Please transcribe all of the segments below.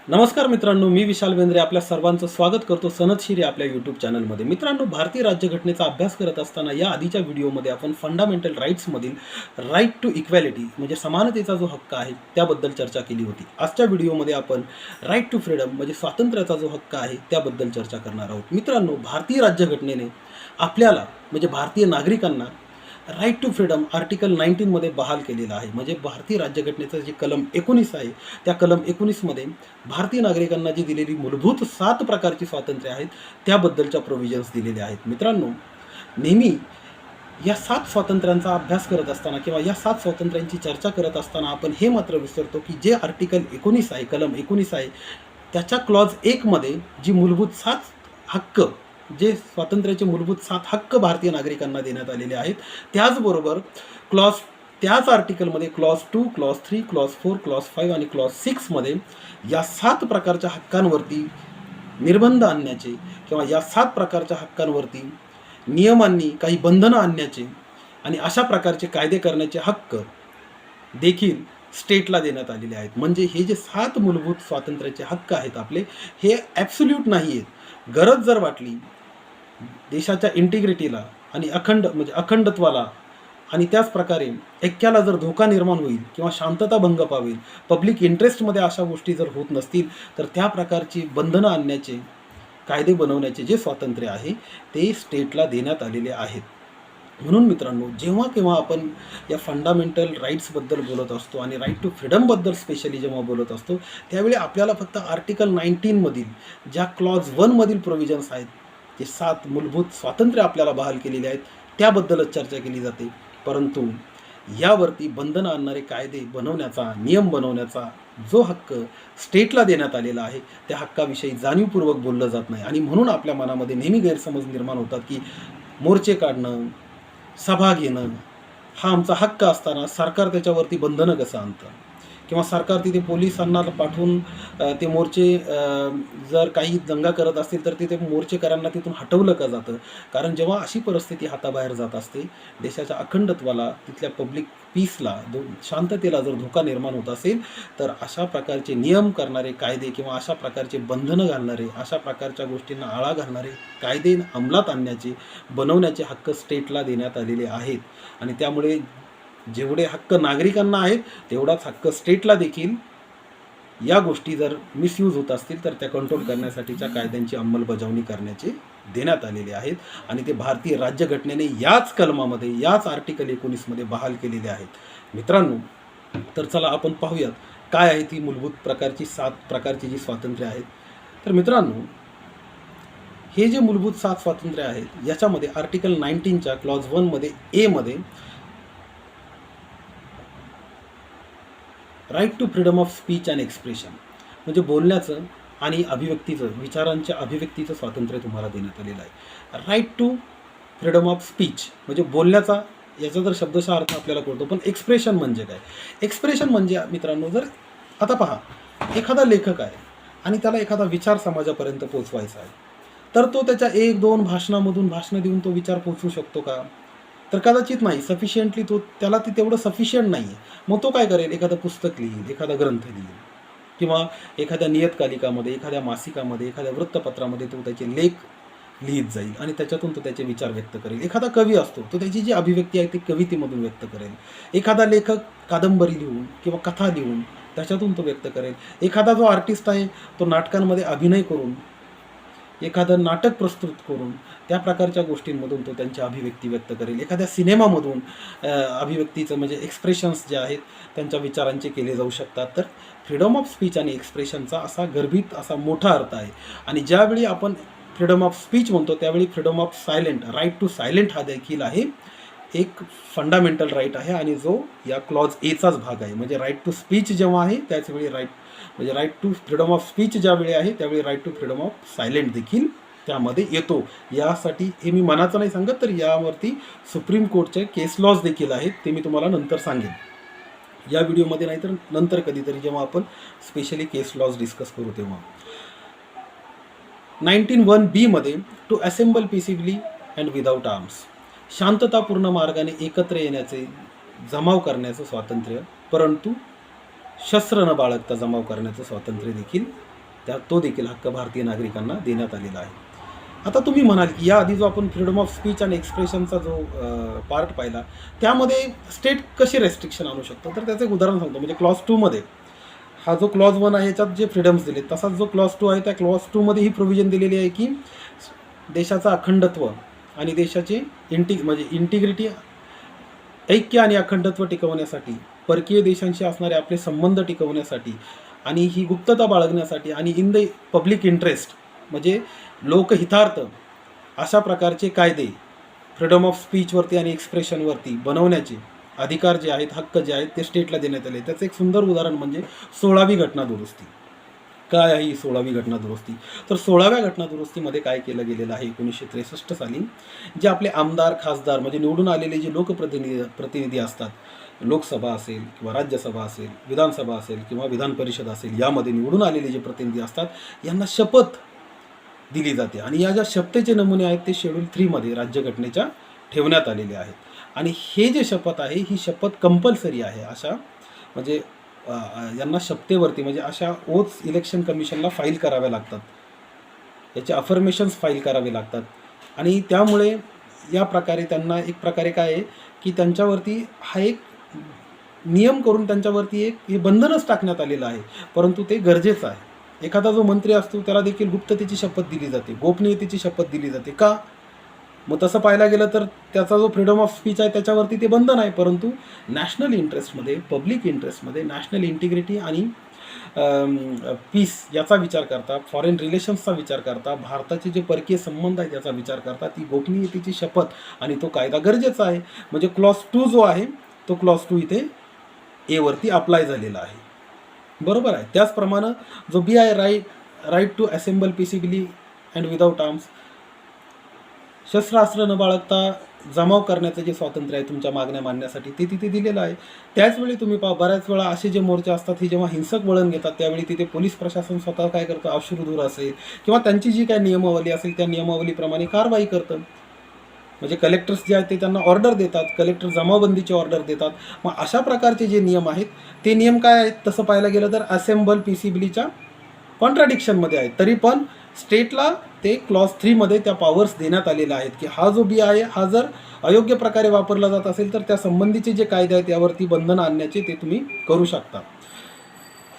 नमस्कार मित्रांनो, मी विशाल बेंद्रे आपल्या सर्वांचं स्वागत करतो सनदशिरी आपल्या यूट्यूब चॅनलमध्ये. मित्रांनो, भारतीय राज्यघटनेचा अभ्यास करत असताना या आधीच्या व्हिडिओमध्ये आपण फंडामेंटल राईट्समधील राईट टू इक्वॅलिटी म्हणजे समानतेचा जो हक्क आहे त्याबद्दल चर्चा केली होती. आजच्या व्हिडिओमध्ये आपण राईट टू फ्रीडम म्हणजे स्वातंत्र्याचा जो हक्क आहे त्याबद्दल चर्चा करणार आहोत. मित्रांनो, भारतीय राज्यघटनेने आपल्याला म्हणजे भारतीय नागरिकांना राईट टू फ्रीडम आर्टिकल 19मध्ये बहाल केलेला आहे. म्हणजे भारतीय राज्यघटनेचं जे कलम 19 आहे त्या कलम 19मध्ये भारतीय नागरिकांना जी दिलेली मूलभूत 7 प्रकारची स्वातंत्र्य आहेत त्याबद्दलच्या प्रोव्हिजन्स दिलेल्या आहेत. मित्रांनो, नेहमी या 7 स्वातंत्र्यांचा अभ्यास करत असताना किंवा या 7 स्वातंत्र्यांची चर्चा करत असताना आपण हे मात्र विसरतो की जे आर्टिकल 19 आहे, कलम 19 आहे, त्याच्या क्लॉज 1 मध्ये जी मूलभूत 7 हक्क जे स्वातंत्र्याचे मूलभूत 7 हक्क भारतीय नागरिकांना देण्यात आलेले आहेत, त्याचबरोबर त्याच आर्टिकलमध्ये क्लॉज 2, क्लॉज 3, क्लॉज 4, क्लॉज 5 आणि क्लॉज 6 मध्ये या 7 प्रकारच्या हक्कांवरती निर्बंध आणण्याचे किंवा या 7 प्रकारच्या हक्कांवरती नियमांनी काही बंधनं आणण्याचे आणि अशा प्रकारचे कायदे करण्याचे हक्क देखील स्टेटला देण्यात आलेले आहेत. म्हणजे हे जे 7 मूलभूत स्वातंत्र्याचे हक्क आहेत आपले, हे ॲब्सोल्यूट नाही आहेत. गरज जर वाटली देशाच्या इंटिग्रिटीला आणि अखंडत्वाला आणि त्याच प्रकारे ऐक्याला जर धोका निर्माण होईल किंवा शांतता भंग पावेल, पब्लिक इंटरेस्टमध्ये अशा गोष्टी जर होत नसतील तर त्या प्रकारची बंधनं आणण्याचे, कायदे बनवण्याचे जे स्वातंत्र्य आहे ते स्टेटला देण्यात आलेले आहेत. म्हणून मित्रांनो, जेव्हा केव्हा आपण या फंडामेंटल राईट्सबद्दल बोलत असतो आणि राईट टू फ्रीडमबद्दल स्पेशली जेव्हा बोलत असतो त्यावेळी आपल्याला फक्त आर्टिकल 19मधील ज्या क्लॉज 1मधील प्रोव्हिजन्स आहेत, जे 7 मूलभूत स्वातंत्र्य आपल्याला बहाल केलेले आहेत त्याबद्दलच चर्चा केली जाते. परंतु यावरती बंधनं आणणारे कायदे बनवण्याचा, नियम बनवण्याचा जो हक्क स्टेटला देण्यात आलेला आहे त्या हक्काविषयी जाणीवपूर्वक बोललं जात नाही. आणि म्हणून आपल्या मनामध्ये नेहमी गैरसमज निर्माण होतात की मोर्चे काढणं, सभा घेणं हा आमचा हक्क असताना सरकार त्याच्यावरती बंधनं कसं आणतं किंवा सरकार तिथे पोलिसांना पाठवून ते मोर्चे जर काही दंगा करत असतील तर तिथे मोर्चेकऱ्यांना तिथून हटवलं का जातं. कारण जेव्हा अशी परिस्थिती हाताबाहेर जात असते, देशाच्या अखंडत्वाला, तिथल्या पब्लिक पीसला, शांततेला जर धोका निर्माण होत असेल तर अशा प्रकारचे नियम करणारे कायदे किंवा अशा प्रकारचे बंधनं घालणारे, अशा प्रकारच्या गोष्टींना आळा घालणारे कायदे अंमलात आणण्याचे, बनवण्याचे हक्क स्टेटला देण्यात आलेले आहेत. आणि त्यामुळे जेवढे हक्क नागरिकांना आहेत तेवढाच हक्क स्टेटला देखील या गोष्टी जर मिसयूज होत असतील तर त्या कंट्रोल करण्यासाठीच्या कायद्यांची अंमलबजावणी करण्याचे देण्यात आलेले आहेत. आणि ते भारतीय राज्यघटनेने याच कलमामध्ये, याच आर्टिकल 19मध्ये बहाल केलेले आहेत. मित्रांनो, तर चला आपण पाहूयात काय आहे ती मूलभूत प्रकारची 7 प्रकारची जी स्वातंत्र्य आहेत. तर मित्रांनो, हे जे मूलभूत 7 स्वातंत्र्य आहेत याच्यामध्ये आर्टिकल 19च्या क्लॉज 1मध्ये ए मध्ये right to freedom of speech and expression म्हणजे बोलण्याचं आणि अभिव्यक्तीचं, विचारांच्या अभिव्यक्तीचं स्वातंत्र्य तुम्हाला देण्यात आलेलं आहे. Right to freedom of speech म्हणजे बोलण्याचा, याचा जर शब्दशः अर्थ आपल्याला कळतो, पण एक्सप्रेशन म्हणजे काय? एक्सप्रेशन म्हणजे मित्रांनो, जर आता पहा, एखादा लेखक आहे आणि त्याला एखादा विचार समाजापर्यंत पोचवायचा आहे तर तो त्याच्या 1-2 भाषणं देऊन तो विचार पोचवू शकतो का? तर कदाचित नाही. सफिशियंटली त्याला तेवढं सफिशियंट नाही आहे. मग तो काय करेल? एखादं पुस्तक लिहील, एखादा ग्रंथ लिहील किंवा एखाद्या नियतकालिकामध्ये, एखाद्या मासिकामध्ये, एखाद्या वृत्तपत्रामध्ये तो त्याचे लेख लिहित जाईल आणि त्याच्यातून तो त्याचे विचार व्यक्त करेल. एखादा कवी असतो, तो त्याची जी अभिव्यक्ती आहे ती कवितेमधून व्यक्त करेल. एखादा लेखक कादंबरी लिहून किंवा कथा लिहून त्याच्यातून तो व्यक्त करेल. एखादा जो आर्टिस्ट आहे तो नाटकांमध्ये अभिनय करून, एखादं नाटक प्रस्तुत करून त्या प्रकारच्या गोष्टींमधून तो त्यांची अभिव्यक्ती व्यक्त करेल. एखाद्या सिनेमामधून अभिव्यक्तीचं म्हणजे एक्सप्रेशन्स जे आहेत त्यांच्या विचारांचे केले जाऊ शकतात. तर फ्रीडम ऑफ स्पीच आणि एक्सप्रेशनचा असा गर्भित, असा मोठा अर्थ आहे. आणि ज्यावेळी आपण फ्रीडम ऑफ स्पीच म्हणतो त्यावेळी freedom of silent, right to silent हा देखील आहे एक फंडामेंटल राईट आहे आणि जो या क्लॉज एचाच भाग आहे. म्हणजे राईट टू स्पीच जेव्हा आहे त्याचवेळी right to freedom of speech ज्यावेळी आहे त्यावेळी right to freedom of silent देखील त्यामध्ये येतो. यासाठी हे मी मनाचं नाही सांगत, तर यावरती सुप्रीम कोर्टचे केस लॉज देखील आहेत, ते मी तुम्हाला नंतर सांगेन या व्हिडिओमध्ये, नाही तर नंतर कधीतरी जेव्हा आपण स्पेशली केस लॉज डिस्कस करू तेव्हा. 19(1)B मध्ये to assemble peacefully and without arms, शांततापूर्ण मार्गाने एकत्र येण्याचे, जमाव करण्याचं स्वातंत्र्य, परंतु शस्त्र न बाळगता जमाव करण्याचं स्वातंत्र्य देखील तो देखील हक्क भारतीय नागरिकांना देण्यात आलेला आहे. आता तुम्ही म्हणाल की याआधी जो आपण फ्रीडम ऑफ स्पीच आणि एक्सप्रेशनचा जो पार्ट पाहिला, त्यामध्ये स्टेट कशी रेस्ट्रिक्शन आणू शकतं, तर त्याचं एक उदाहरण सांगतो. म्हणजे क्लॉज 2मध्ये हा जो क्लॉज 1 आहे याच्यात जे फ्रीडम्स दिले, तसाच जो क्लॉज 2 आहे त्या क्लॉज 2मध्ये ही प्रोव्हिजन दिलेली आहे की देशाचं अखंडत्व आणि देशाची म्हणजे इंटिग्रिटी, ऐक्य आणि अखंडत्व टिकवण्यासाठी, परकीय देशांशी असणारे आपले संबंध टिकवण्यासाठी आणि ही गुप्तता बाळगण्यासाठी आणि इन द पब्लिक इंटरेस्ट म्हणजे लोकहितार्थ अशा प्रकारचे कायदे फ्रीडम ऑफ स्पीचवरती आणि एक्सप्रेशनवरती बनवण्याचे अधिकार जे आहेत, हक्क जे आहेत ते स्टेटला देण्यात आले. त्याचं एक सुंदर उदाहरण म्हणजे 16वी घटना दुरुस्ती. काय आहे ही 16वी घटना दुरुस्ती? तर 16व्या घटना दुरुस्तीमध्ये काय केलं गेलेलं आहे 1963 साली, जे आपले आमदार, खासदार म्हणजे निवडून आलेले जे प्रतिनिधी असतात, लोकसभा असेल किंवा राज्यसभा असेल, विधानसभा असेल किंवा विधान परिषद असेल, यामध्ये निवडून आलेले जे प्रतिनिधी असतात यांना शपथ दिली जाते आणि या ज्या शपथेचे नमुने आहेत ते शेड्यूल 3मध्ये राज्यघटनेच्या ठेवण्यात आलेले आहेत. आणि हे जे शपथ आहे ही शपथ कंपल्सरी आहे. अशा म्हणजे यांना शपथेवरती म्हणजे अशा ओथ्स इलेक्शन कमिशनला फाईल कराव्या लागतात, याचे अफर्मेशन्स फाईल करावे लागतात. आणि त्यामुळे या प्रकारे त्यांना एक प्रकारे काय आहे की त्यांच्यावरती हा एक नियम करून त्यांच्यावरती एक हे बंधनच टाकण्यात आलेलं आहे, परंतु ते गरजेचं आहे. एखादा जो मंत्री असतो त्याला देखील गुप्ततेची शपथ दिली जाते, गोपनीयतेची शपथ दिली जाते. का? मग तसं पाहायला गेलं तर त्याचा जो फ्रीडम ऑफ स्पीच आहे त्याच्यावरती ते बंधन आहे, परंतु नॅशनल इंटरेस्टमध्ये, पब्लिक इंटरेस्टमध्ये, नॅशनल इंटिग्रिटी आणि पीस याचा विचार करता, फॉरेन रिलेशन्सचा विचार करता, भारताचे जे परकीय संबंध आहेत याचा विचार करता ती गोपनीयतेची शपथ आणि तो कायदा गरजेचा आहे. म्हणजे क्लॉज 2 जो आहे तो क्लॉज 2 इथे एवरती अप्लाय झालेला आहे. बरोबर आहे. त्याचप्रमाणे जो बी आहे right to assemble peacefully and without arms, शस्त्रास्त्र न बाळगता जमाव करण्याचं जे स्वातंत्र्य आहे तुमच्या मागण्या मांडण्यासाठी ते तिथे दिलेलं आहे. त्याचवेळी तुम्ही बऱ्याच वेळा असे जे मोर्चे असतात हे जेव्हा हिंसक वळण घेतात त्यावेळी तिथे पोलीस प्रशासन स्वतः काय करतं, अश्रुधूर असेल किंवा त्यांची जी काही नियमावली असेल त्या नियमावलीप्रमाणे कारवाई करतं. म्हणजे कलेक्टर्स जे आहेत ते त्यांना ऑर्डर देतात, कलेक्टर जमावबंदीची ऑर्डर देतात. मग अशा प्रकारचे जे नियम आहेत ते नियम काय आहेत तसं पाहायला गेलं तर असेंबल पीसीबीलीच्या कॉन्ट्राडिक्शनमध्ये आहेत. तरी पण स्टेटला ते क्लॉज 3मध्ये त्या पॉवर्स देण्यात आलेल्या आहेत की हा जो बी आहे हा जर अयोग्य प्रकारे वापरला जात असेल तर त्या संबंधीचे जे कायदे आहेत त्यावरती बंधन आणण्याचे ते तुम्ही करू शकता.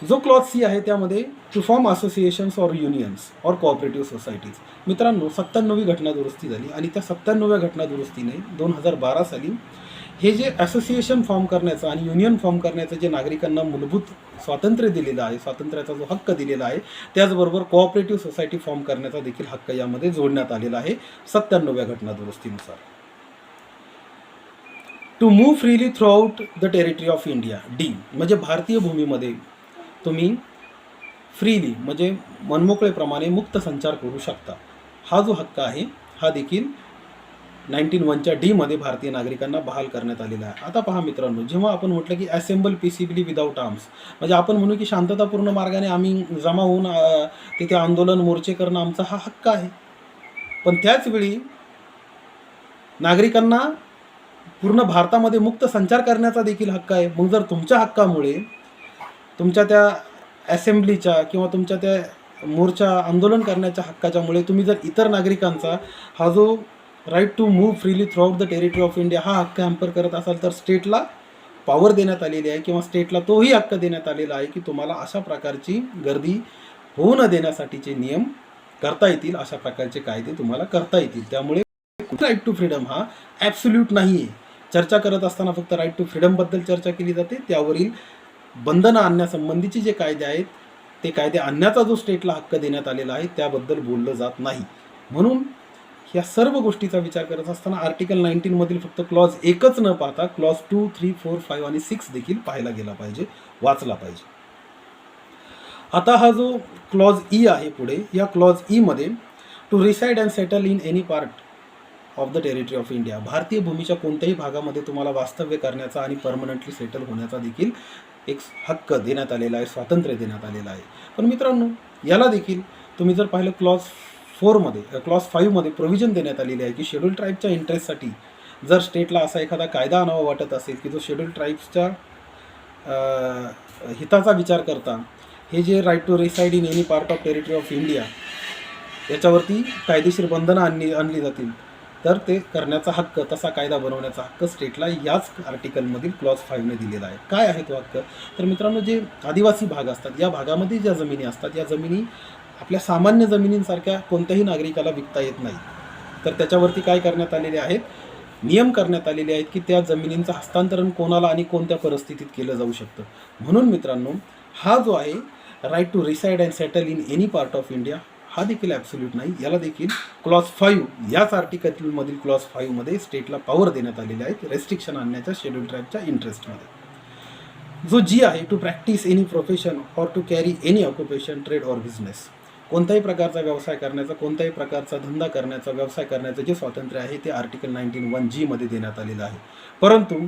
जो क्लॉज सी आहे त्यामध्ये to form associations or unions or cooperative societies. मित्रांनो 97वी घटना दुरुस्ती झाली आणि त्या 97व्या घटना दुरुस्तीने 2012 साली हे जे असोसिएशन फॉर्म करण्याचं आणि युनियन फॉर्म करण्याचं जे नागरिकांना मूलभूत स्वातंत्र्य दिलेलं आहे, स्वातंत्र्याचा जो हक्क दिलेला आहे, त्याचबरोबर कोऑपरेटिव्ह सोसायटी फॉर्म करण्याचा देखील हक्क यामध्ये जोडण्यात आलेला आहे 97व्या घटना दुरुस्तीनुसार. To move freely throughout the territory of India, D म्हणजे भारतीय भूमीमध्ये तुम्ही फ्रीली म्हणजे मनमोकळेप्रमाणे मुक्त संचार करू शकता. हा जो हक्क आहे हा देखील 19(1)च्या डीमध्ये भारतीय नागरिकांना बहाल करण्यात आलेला आहे. आता पहा मित्रांनो, जेव्हा आपण म्हटलं की असेंबल पीसफुली विदाऊट आर्म्स म्हणजे आपण म्हणू की शांततापूर्ण मार्गाने आम्ही जमा होऊन तिथे आंदोलन, मोर्चे करणं आमचा हा हक्क आहे. पण त्याचवेळी नागरिकांना पूर्ण भारतामध्ये मुक्त संचार करण्याचा देखील हक्क आहे. मग जर तुमच्या हक्कामुळे तुमच्या त्या असेंब्लीच्या किंवा तुमच्या त्या मोर्चा आंदोलन करण्याच्या हक्काच्यामुळे तुम्ही जर इतर नागरिकांचा हा जो right to move freely throughout the territory of India हा हक्क हॅम्पर करत असाल तर स्टेटला पॉवर देण्यात आलेली आहे किंवा स्टेटला तोही हक्क देण्यात आलेला आहे की तुम्हाला अशा प्रकारची गर्दी होऊ न देण्यासाठीचे नियम करता येतील, अशा प्रकारचे कायदे तुम्हाला करता येतील. त्यामुळे राईट टू फ्रीडम हा ॲब्सोल्यूट नाही आहे. चर्चा करत असताना फक्त राईट टू फ्रीडमबद्दल चर्चा केली जाते, त्यावरील बंधनं आणण्यासंबंधीचे जे कायदे आहेत ते कायदे आणण्याचा जो स्टेटला हक्क देण्यात आलेला आहे त्याबद्दल बोललं जात नाही. म्हणून या सर्व गोष्टीचा विचार करत असताना आर्टिकल 19 मधील फक्त क्लॉज 1च न पाहता क्लॉज 2, 3, 4, 5 आणि 6 देखील पाहायला गेला पाहिजे, वाचला पाहिजे. आता हा जो क्लॉज ई आहे पुढे, या क्लॉज ई मध्ये to reside and settle in any part of the territory of India, भारतीय भूमीच्या कोणत्याही भागामध्ये तुम्हाला वास्तव्य करण्याचा आणि परमनंटली सेटल होण्याचा देखील एक हक्क देण्यात आलेला आहे, स्वातंत्र्य देण्यात आलेलं आहे. पण मित्रांनो याला देखील तुम्ही जर पाहिलं क्लॉज 5मध्ये प्रोव्हिजन देण्यात आलेली आहे की शेड्यूल ट्राईबच्या इंटरेस्टसाठी जर स्टेटला असा एखादा कायदा आणावा वाटत असेल की जो शेड्यूल ट्राईब्सच्या हिताचा विचार करता हे जे right to reside in any part of territory of India याच्यावरती कायदेशीर बंधनं आणली जातील, तर ते करण्याचा हक्क, तसा कायदा बनवण्याचा हक्क स्टेटला याच आर्टिकलमधील क्लॉज 5ने दिलेला आहे. काय आहे तो हक्क? तर मित्रांनो, जे आदिवासी भाग असतात या भागामध्ये ज्या जमिनी असतात या जमिनी आपल्या सामान्य जमिनींसारख्या कोणत्याही नागरिकाला विकता येत नाही. तर त्याच्यावरती काय करण्यात आलेले आहेत, नियम करण्यात आलेले आहेत की त्या जमिनींचं हस्तांतरण कोणाला आणि कोणत्या परिस्थितीत केलं जाऊ शकतं. म्हणून मित्रांनो, हा जो आहे right to reside and settle in any part of India हा देखील ॲब्सोल्यूट नाही. याला देखील क्लॉज 5 याच आर्टिकलमधील क्लॉज 5मध्ये स्टेटला पॉवर देण्यात आलेले आहेत रेस्ट्रिक्शन आणण्याच्या शेड्यूल ट्राईबच्या इंटरेस्टमध्ये. जो जी आहे to practise any profession or to carry any occupation, trade or business, कोणत्याही प्रकारचा व्यवसाय करण्याचा, कोणत्याही प्रकारचा धंदा करण्याचा, व्यवसाय करण्याचं जे स्वातंत्र्य आहे ते आर्टिकल 19(1) मध्ये देण्यात आलेलं आहे. परंतु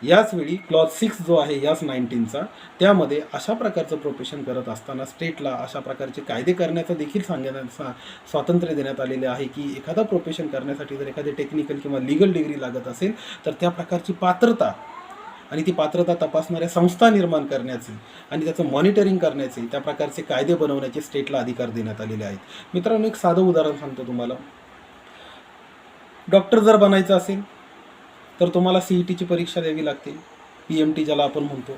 याचवेळी क्लॉज 6 जो आहे याच 19चा, त्यामध्ये अशा प्रकारचं प्रोफेशन करत असताना स्टेटला अशा प्रकारचे कायदे करण्याचं देखील स्वातंत्र्य देण्यात आलेले आहे की एखादा प्रोफेशन करण्यासाठी जर एखादी टेक्निकल किंवा लिगल डिग्री लागत असेल तर त्या प्रकारची पात्रता आणि ती पात्रता तपासणाऱ्या संस्था निर्माण करण्याची आणि त्याचं मॉनिटरिंग करण्याचे, त्या प्रकारचे कायदे बनवण्याचे स्टेटला अधिकार देण्यात आलेले आहेत. मित्रांनो, एक साधं उदाहरण सांगतो तुम्हाला. डॉक्टर जर बनायचं असेल तर तुम्हाला CETची परीक्षा द्यावी लागते, PMT ज्याला आपण म्हणतो.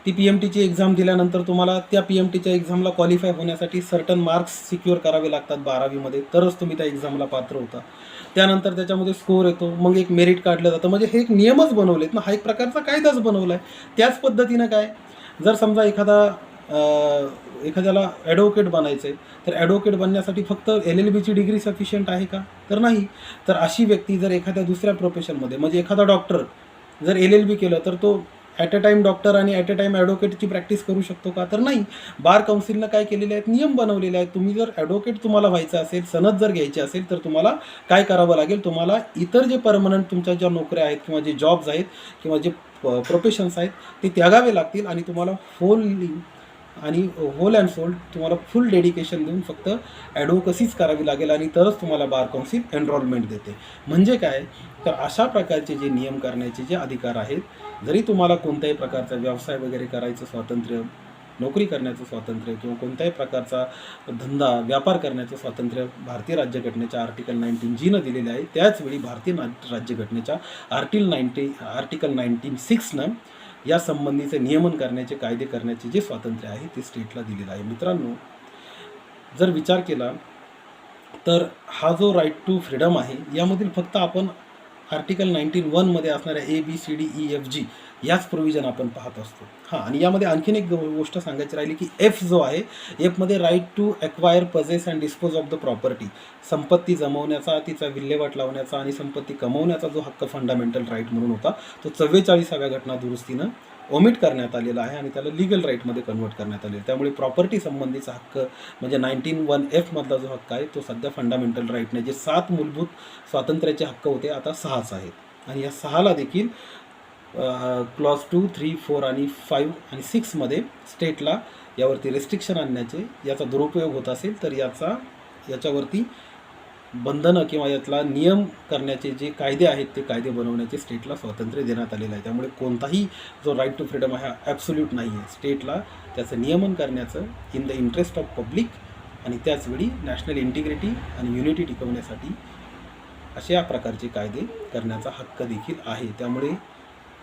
ती PMTची एक्झाम दिल्यानंतर तुम्हाला त्या PMTच्या एक्झामला क्वालिफाय होण्यासाठी सर्टन मार्क्स सिक्युअर करावे लागतात 12वीमध्ये, तरच तुम्ही त्या एक्झामला पात्र होता. त्यानंतर त्याच्यामध्ये स्कोअर येतो, मग एक मेरिट काढलं जातं. म्हणजे हे एक नियमच बनवलेत ना, हा एक प्रकारचा कायदाच बनवला आहे. त्याच पद्धतीनं काय, जर समजा एखाद्याला ॲडव्होकेट बनायचं आहे तर ॲडव्होकेट बनण्यासाठी फक्त LLBची डिग्री सफिशियंट आहे का? तर नाही. तर अशी व्यक्ती जर एखाद्या दुसऱ्या प्रोफेशनमध्ये, म्हणजे एखादा डॉक्टर जर LLB केलं तर तो ॲट अ टाईम डॉक्टर आणि ॲट अ टाईम ॲडव्होकेटची प्रॅक्टिस करू शकतो का? तर नाही. बार काउन्सिलनं काय केलेले आहेत, नियम बनवलेले आहेत. तुम्ही जर ॲडव्होकेट तुम्हाला व्हायचं असेल, सनद जर घ्यायची असेल तर तुम्हाला काय करावं लागेल, तुम्हाला इतर जे परमनंट तुमच्या ज्या नोकऱ्या आहेत किंवा जे जॉब्स आहेत किंवा जे प्रोफेशन्स आहेत ते त्यागावे लागतील आणि तुम्हाला होल अँड सोल तुम्हाला फुल डेडिकेशन देऊन फक्त ॲडव्होकसीच करावी लागेल आणि तरच तुम्हाला बार काउन्सिल एनरोलमेंट देते. म्हणजे काय, तर अशा प्रकारचे जे नियम करण्याचे जे अधिकार आहेत, जरी तुम्हाला कोणत्याही प्रकारचा व्यवसाय वगैरे करायचं स्वातंत्र्य, नोकरी करण्याचं स्वातंत्र्य किंवा कोणत्याही प्रकारचा धंदा व्यापार करण्याचं स्वातंत्र्य भारतीय राज्यघटनेच्या आर्टिकल 19G दिलेले आहे, त्याचवेळी भारतीय राज्यघटनेच्या आर्टिकल 19(6) या संबंधीचे नियमन करण्याचे, कायदे करण्याचे जे स्वातंत्र्य आहे ते स्टेटला दिलेलं आहे. मित्रांनो, जर विचार केला तर हा जो राईट टू फ्रीडम आहे यामधील फक्त आपण आर्टिकल 19(1) मध्ये असणाऱ्या ABCDEFG याच प्रोव्हिजन आपण पाहत असतो. आणि यामध्ये आणखीन एक गोष्ट सांगायची राहिली की F जो आहे, Fमध्ये right to acquire, possess and dispose of the property, संपत्ती जमवण्याचा, तिचा विल्हेवाट लावण्याचा आणि संपत्ती कमवण्याचा जो हक्क फंडामेंटल राईट म्हणून होता तो 44व्या घटना दुरुस्तीनं ओमिट करण्यात आलेला आहे आणि त्याला लिगल राईटमध्ये कन्वर्ट करण्यात आलेलं. त्यामुळे प्रॉपर्टी संबंधीचा हक्क म्हणजे 19(1) मधला जो हक्क आहे तो सध्या फंडामेंटल राईटने, जे 7 मूलभूत स्वातंत्र्याचे हक्क होते, आता 6च आहेत. आणि या 6ला देखील क्लॉज 2, 3, 4 आणि 5 आणि 6 मध्ये स्टेटला यावरती रेस्ट्रिक्शन आणण्याचे, याचा दुरुपयोग होत असेल तर याच्यावरती बंधनं किंवा यातला नियम करण्याचे जे कायदे आहेत ते कायदे बनवण्याचे स्टेटला स्वातंत्र्य देण्यात आलेलं आहे. त्यामुळे कोणताही जो राईट टू फ्रीडम आहे हा ॲब्सोल्यूट नाही आहे. स्टेटला त्याचं नियमन करण्याचं in the interest of public आणि त्याचवेळी नॅशनल इंटिग्रिटी आणि युनिटी टिकवण्यासाठी अशा प्रकारचे कायदे करण्याचा हक्क देखील आहे. त्यामुळे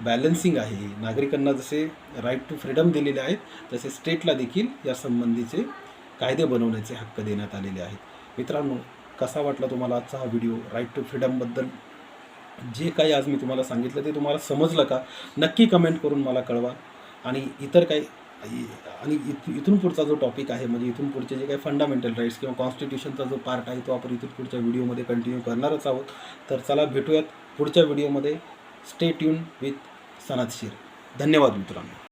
बॅलन्सिंग आहे. नागरिकांना जसे राईट टू फ्रीडम दिलेले आहेत तसे स्टेटला देखील या संबंधीचे कायदे बनवण्याचे हक्क देण्यात आलेले आहेत. मित्रांनो, कसा वाटला तुम्हाला आजचा हा व्हिडिओ? राईट टू फ्रीडमबद्दल जे काही आज मी तुम्हाला सांगितलं ते तुम्हाला समजलं का? नक्की कमेंट करून मला कळवा. आणि इतर काही आणि इथून पुढचा जो टॉपिक आहे, म्हणजे इथून पुढचे जे काही फंडामेंटल राईट्स किंवा कॉन्स्टिट्यूशनचा जो पार्ट आहे तो आपण इथून पुढच्या व्हिडिओमध्ये कंटिन्यू करणारच आहोत. तर चला भेटूयात पुढच्या व्हिडिओमध्ये. स्टे ट्यून विथ सनद शिरे. धन्यवाद मित्रांनो.